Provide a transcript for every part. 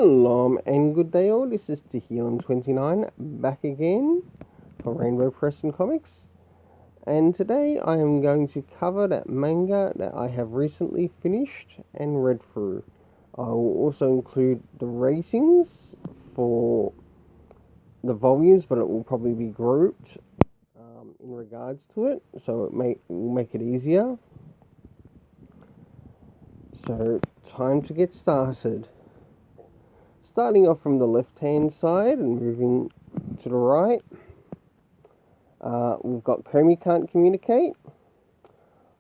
Shalom and good day all, this is Tehillim29 back again for Rainbow Press and Comics, and today I am going to cover that manga that I have recently finished and read through. I will also include the ratings for the volumes, but it will probably be grouped in regards to it, so it will make it easier. So, time to get started. Starting off from the left-hand side and moving to the right, we've got Komi Can't Communicate,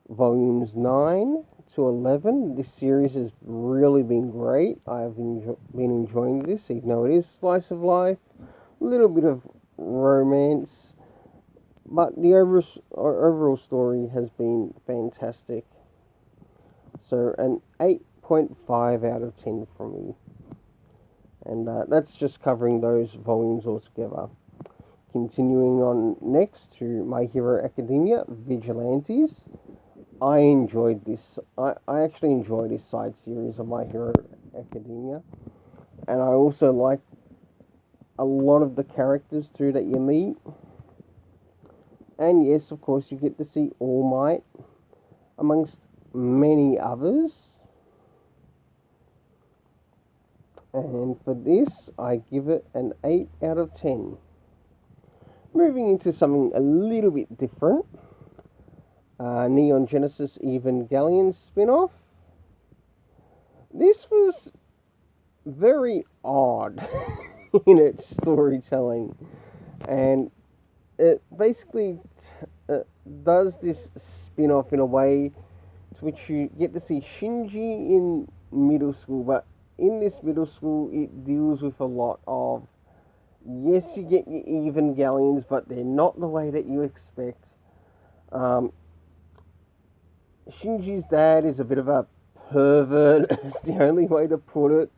volumes 9 to 11. This series has really been great. I've been enjoying this, even though it is slice of life, a little bit of romance, but the overall story has been fantastic. So an 8.5 out of 10 from me. And that's just covering those volumes altogether. Continuing on next to My Hero Academia, Vigilantes. I enjoyed this. I actually enjoy this side series of My Hero Academia. And I also like a lot of the characters too that you meet. And yes, of course, you get to see All Might, amongst many others. And for this, I give it an 8 out of 10. Moving into something a little bit different. Neon Genesis Evangelion spin-off. This was very odd in its storytelling. And it basically does this spin-off in a way to which you get to see Shinji in middle school, but in this middle school, it deals with a lot of, yes, you get your Evangelions, but they're not the way that you expect. Shinji's dad is a bit of a pervert, it's the only way to put it.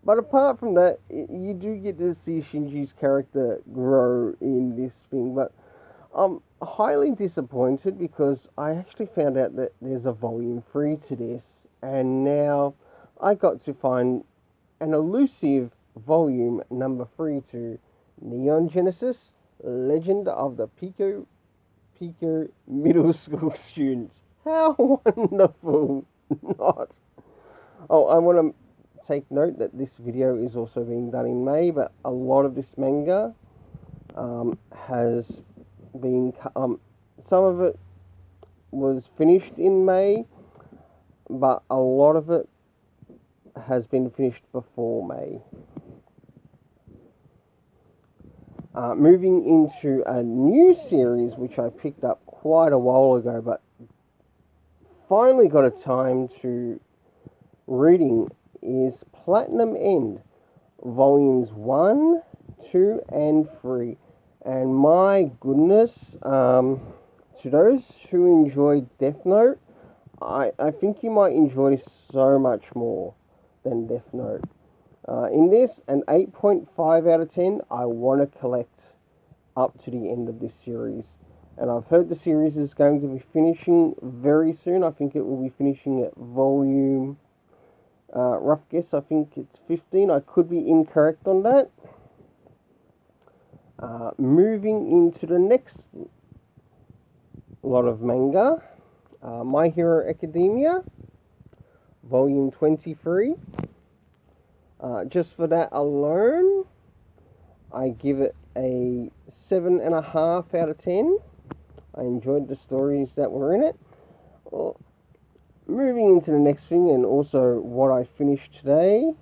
But apart from that, you do get to see Shinji's character grow in this thing. But I'm highly disappointed because I actually found out that there's a volume 3 to this, and now I got to find an elusive volume number 3 to Neon Genesis, Legend of the Pico Middle School Students. How wonderful! Not. Oh, I want to take note that this video is also being done in May, but a lot of this manga has been... some of it was finished in May, but a lot of it has been finished before May. Moving into a new series which I picked up quite a while ago, but finally got a time to reading, is Platinum End, volumes 1, 2 and 3. And my goodness, to those who enjoy Death Note, I think you might enjoy this so much more than Death Note. In this, an 8.5 out of 10. I want to collect up to the end of this series. And I've heard the series is going to be finishing very soon. I think it will be finishing at volume, rough guess, I think it's 15. I could be incorrect on that. Moving into the next lot of manga, My Hero Academia, volume 23. Just for that alone, I give it a 7.5 out of 10. I enjoyed the stories that were in it. Well, moving into the next thing, and also what I finished today,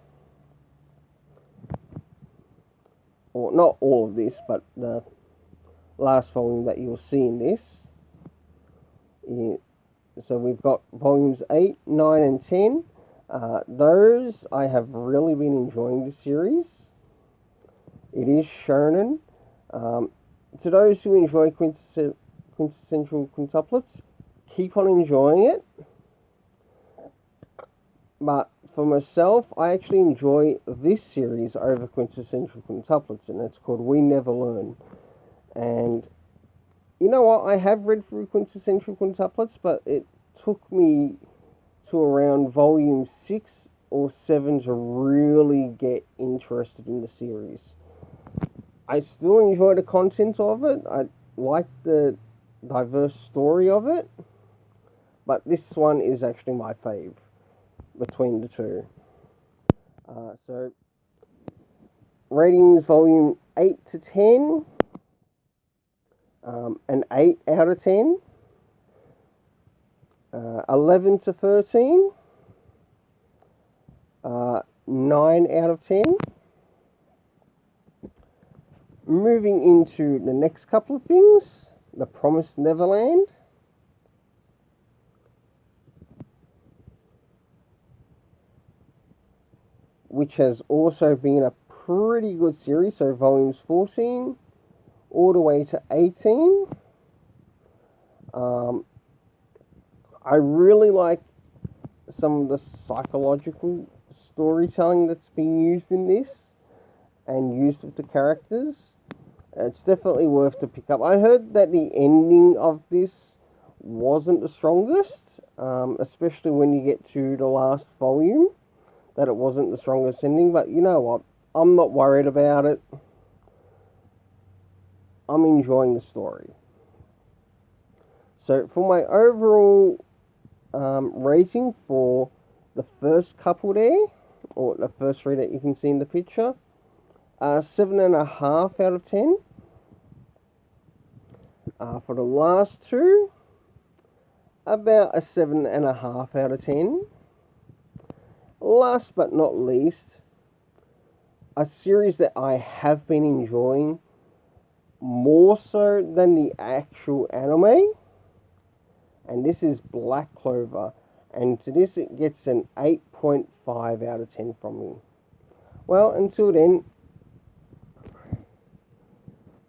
or not all of this, but the last volume that you'll see in this. So we've got volumes 8, 9 and 10. Those, I have really been enjoying the series. It is shonen. To those who enjoy quintessential quintuplets, keep on enjoying it. But for myself, I actually enjoy this series over quintessential quintuplets, and it's called We Never Learn. And you know what? I have read through quintessential quintuplets, but it took me to around volume 6 or 7 to really get interested in the series. I still enjoy the content of it. I like the diverse story of it. But this one is actually my fave between the two. So, ratings volume 8 to 10. An 8 out of 10. 11 to 13. 9 out of 10. Moving into the next couple of things. The Promised Neverland. Which has also been a pretty good series. So volumes 14 all the way to 18. I really like some of the psychological storytelling that's been used in this and used with the characters. It's definitely worth to pick up. I heard that the ending of this wasn't the strongest, especially when you get to the last volume, that it wasn't the strongest ending, but you know what? I'm not worried about it. I'm enjoying the story. So for my overall rating for the first couple there, or the first three that you can see in the picture, 7.5 out of 10. For the last two, about a 7.5 out of 10. Last but not least, a series that I have been enjoying more so than the actual anime, and this is Black Clover, and to this it gets an 8.5 out of 10 from me. Well, until then,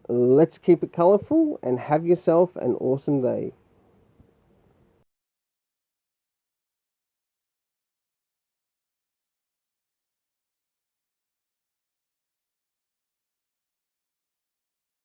let's keep it colourful and have yourself an awesome day.